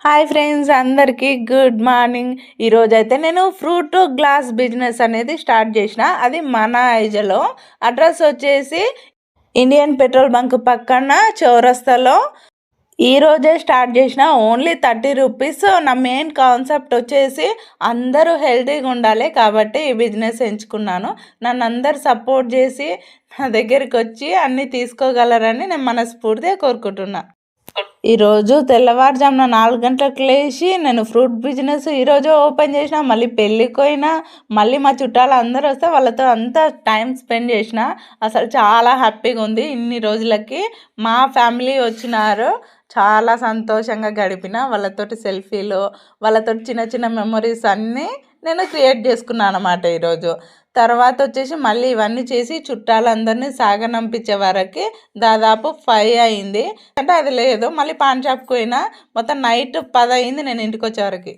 Hi friends, అందరికీ good morning. ఈరోజైతే నేను ఫ్రూట్ గ్లాస్ బిజినెస్ అనేది స్టార్ట్ చేసిన. అది మన ఐజలో. అడ్రస్ వచ్చేసి ఇండియన్ పెట్రోల్ బంక్ పక్కన చౌరస్తాలో. ఈరోజే స్టార్ట్ చేసిన. Only 30 rupees. నా మెయిన్ కాన్సెప్ట్ వచ్చేసి అందరూ హెల్తీగా ఉండాలి కాబట్టి ఈ బిజినెస్ ఎంచుకున్నాను. నన్ను అందరు సపోర్ట్ చేసి నా దగ్గరికి వచ్చి అన్నీ తీసుకోగలరని నేను మనస్ఫూర్తిగా కోరుకుంటున్నా. ఈరోజు తెల్లవారుజామున 4 గంటలకు లేచి నేను ఫ్రూట్ బిజినెస్ ఈరోజు ఓపెన్ చేసిన. మళ్ళీ పెళ్ళికి పోయినా, మళ్ళీ మా చుట్టాలు అందరూ వస్తే వాళ్ళతో అంతా టైం స్పెండ్ చేసిన. అసలు చాలా హ్యాపీగా ఉంది. ఇన్ని రోజులకి మా ఫ్యామిలీ వచ్చినారు. చాలా సంతోషంగా గడిపిన. వాళ్ళతోటి సెల్ఫీలు, వాళ్ళతోటి చిన్న చిన్న మెమొరీస్ అన్నీ నేను క్రియేట్ చేసుకున్నాను అన్నమాట ఈరోజు. తర్వాత వచ్చేసి మళ్ళీ ఇవన్నీ చేసి చుట్టాలందరినీ సాగనంపించే వరకు దాదాపు 5 అయింది. అంటే అది లేదు, మళ్ళీ పాన్ షాప్కి పోయినా. మొత్తం నైట్ 10 అయింది నేను ఇంటికి వచ్చేవరకు.